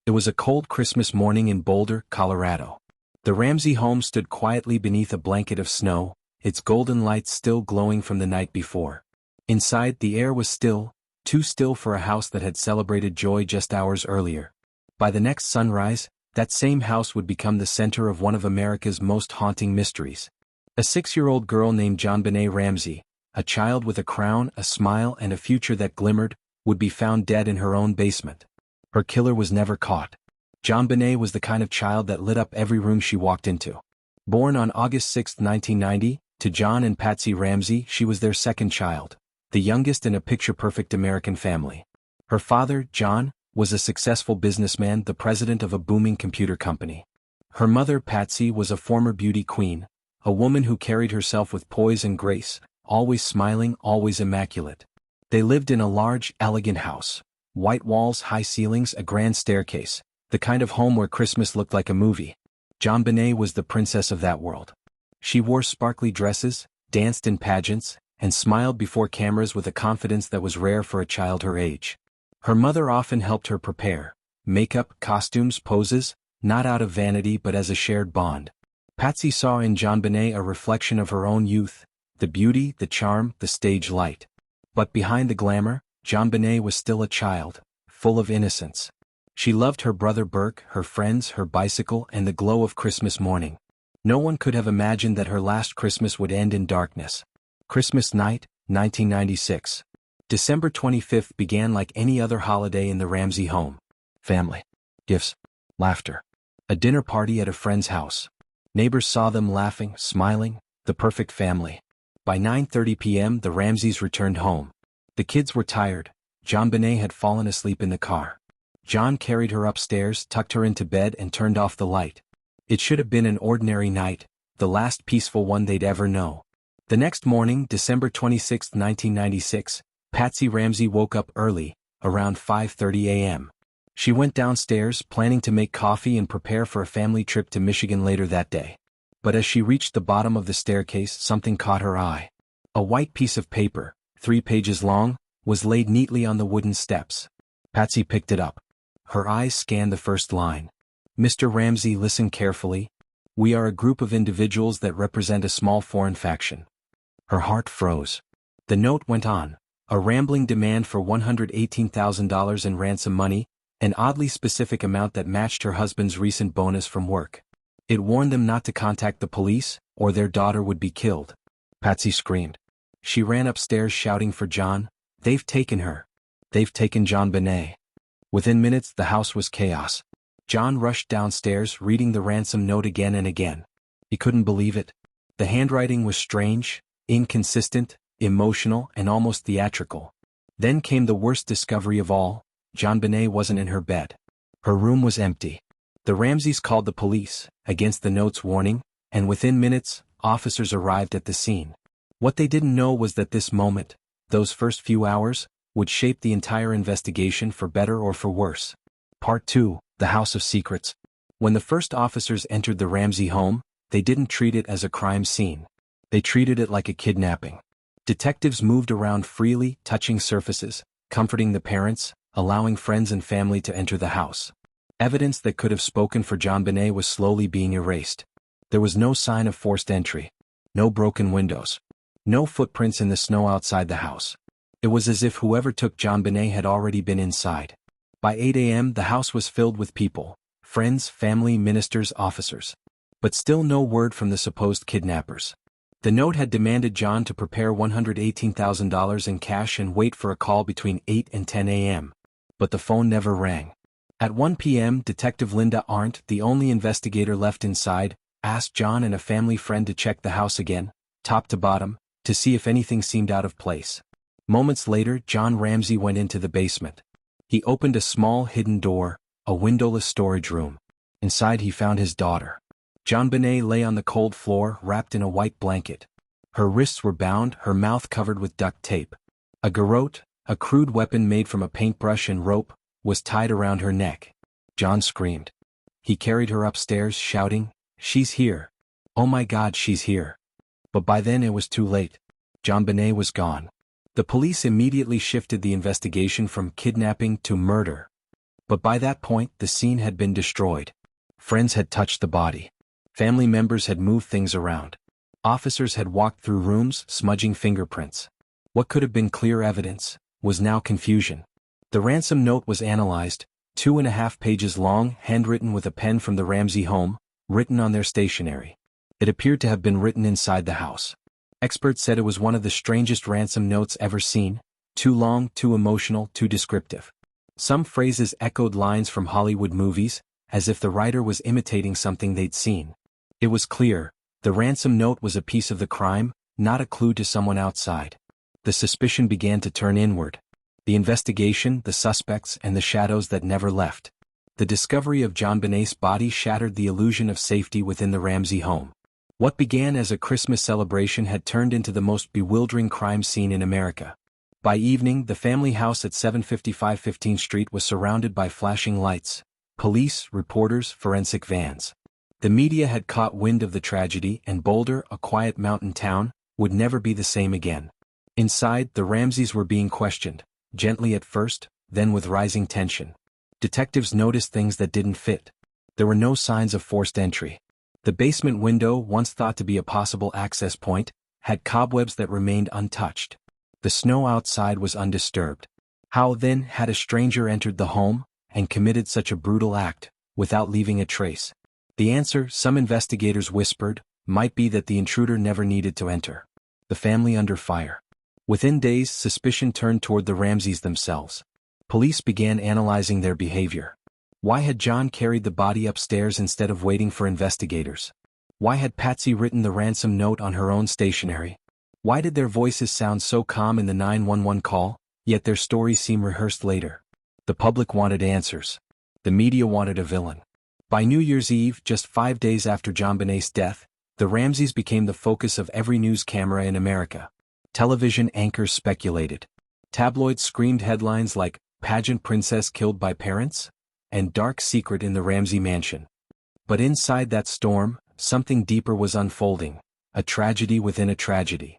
It was a cold Christmas morning in Boulder, Colorado. The Ramsey home stood quietly beneath a blanket of snow, its golden lights still glowing from the night before. Inside, the air was still, too still for a house that had celebrated joy just hours earlier. By the next sunrise, that same house would become the center of one of America's most haunting mysteries. A 6-year-old girl named JonBenet Ramsey, a child with a crown, a smile, and a future that glimmered, would be found dead in her own basement. Her killer was never caught. JonBenet was the kind of child that lit up every room she walked into. Born on August 6, 1990, to John and Patsy Ramsey, she was their second child, the youngest in a picture-perfect American family. Her father, John, was a successful businessman, the president of a booming computer company. Her mother, Patsy, was a former beauty queen, a woman who carried herself with poise and grace, always smiling, always immaculate. They lived in a large, elegant house. White walls, high ceilings, a grand staircase, the kind of home where Christmas looked like a movie. JonBenet was the princess of that world. She wore sparkly dresses, danced in pageants, and smiled before cameras with a confidence that was rare for a child her age. Her mother often helped her prepare makeup, costumes, poses, not out of vanity but as a shared bond. Patsy saw in JonBenet a reflection of her own youth, the beauty, the charm, the stage light. But behind the glamour, JonBenet was still a child, full of innocence. She loved her brother Burke, her friends, her bicycle, and the glow of Christmas morning. No one could have imagined that her last Christmas would end in darkness. Christmas night, 1996. December 25th began like any other holiday in the Ramsey home. Family, gifts, laughter. A dinner party at a friend's house. Neighbors saw them laughing, smiling, the perfect family. By 9:30 p.m. the Ramseys returned home. The kids were tired. JonBenet had fallen asleep in the car. John carried her upstairs, tucked her into bed, and turned off the light. It should have been an ordinary night, the last peaceful one they'd ever know. The next morning, December 26, 1996, Patsy Ramsey woke up early, around 5:30 a.m. She went downstairs, planning to make coffee and prepare for a family trip to Michigan later that day. But as she reached the bottom of the staircase, something caught her eye. A white piece of paper, 3 pages long, was laid neatly on the wooden steps. Patsy picked it up. Her eyes scanned the first line. Mr. Ramsey, listen carefully. We are a group of individuals that represent a small foreign faction. Her heart froze. The note went on. A rambling demand for $118,000 in ransom money, an oddly specific amount that matched her husband's recent bonus from work. It warned them not to contact the police, or their daughter would be killed. Patsy screamed. She ran upstairs shouting for John. They've taken her. They've taken JonBenet. Within minutes, the house was chaos. John rushed downstairs, reading the ransom note again and again. He couldn't believe it. The handwriting was strange, inconsistent, emotional, and almost theatrical. Then came the worst discovery of all. JonBenet wasn't in her bed. Her room was empty. The Ramseys called the police, against the note's warning, and within minutes, officers arrived at the scene. What they didn't know was that this moment, those first few hours, would shape the entire investigation for better or for worse. Part 2, The House of Secrets. When the first officers entered the Ramsey home, they didn't treat it as a crime scene. They treated it like a kidnapping. Detectives moved around freely, touching surfaces, comforting the parents, allowing friends and family to enter the house. Evidence that could have spoken for JonBenet was slowly being erased. There was no sign of forced entry. No broken windows. No footprints in the snow outside the house. It was as if whoever took JonBenet had already been inside. By 8 a.m. the house was filled with people, friends, family, ministers, officers. But still no word from the supposed kidnappers. The note had demanded John to prepare $118,000 in cash and wait for a call between 8 and 10 a.m. But the phone never rang. At 1 p.m. Detective Linda Arndt, the only investigator left inside, asked John and a family friend to check the house again, top to bottom, to see if anything seemed out of place. Moments later, John Ramsey went into the basement. He opened a small hidden door, a windowless storage room. Inside he found his daughter. JonBenet lay on the cold floor, wrapped in a white blanket. Her wrists were bound, her mouth covered with duct tape. A garrote, a crude weapon made from a paintbrush and rope, was tied around her neck. John screamed. He carried her upstairs, shouting, "She's here. Oh my God, she's here." But by then it was too late. JonBenet was gone. The police immediately shifted the investigation from kidnapping to murder. But by that point, the scene had been destroyed. Friends had touched the body. Family members had moved things around. Officers had walked through rooms, smudging fingerprints. What could have been clear evidence was now confusion. The ransom note was analyzed, 2.5 pages long, handwritten with a pen from the Ramsey home, written on their stationery. It appeared to have been written inside the house. Experts said it was one of the strangest ransom notes ever seen, too long, too emotional, too descriptive. Some phrases echoed lines from Hollywood movies, as if the writer was imitating something they'd seen. It was clear, the ransom note was a piece of the crime, not a clue to someone outside. The suspicion began to turn inward. The investigation, the suspects, and the shadows that never left. The discovery of JonBenet's body shattered the illusion of safety within the Ramsey home. What began as a Christmas celebration had turned into the most bewildering crime scene in America. By evening, the family house at 755 15th Street was surrounded by flashing lights, police, reporters, forensic vans. The media had caught wind of the tragedy, and Boulder, a quiet mountain town, would never be the same again. Inside, the Ramseys were being questioned, gently at first, then with rising tension. Detectives noticed things that didn't fit. There were no signs of forced entry. The basement window, once thought to be a possible access point, had cobwebs that remained untouched. The snow outside was undisturbed. How then had a stranger entered the home and committed such a brutal act, without leaving a trace? The answer, some investigators whispered, might be that the intruder never needed to enter. The family under fire. Within days, suspicion turned toward the Ramseys themselves. Police began analyzing their behavior. Why had John carried the body upstairs instead of waiting for investigators? Why had Patsy written the ransom note on her own stationery? Why did their voices sound so calm in the 911 call, yet their stories seem rehearsed later? The public wanted answers. The media wanted a villain. By New Year's Eve, just 5 days after JonBenet's death, the Ramseys became the focus of every news camera in America. Television anchors speculated. Tabloids screamed headlines like, "Pageant Princess Killed by Parents?" and "Dark Secret in the Ramsey Mansion." But inside that storm, something deeper was unfolding, a tragedy within a tragedy.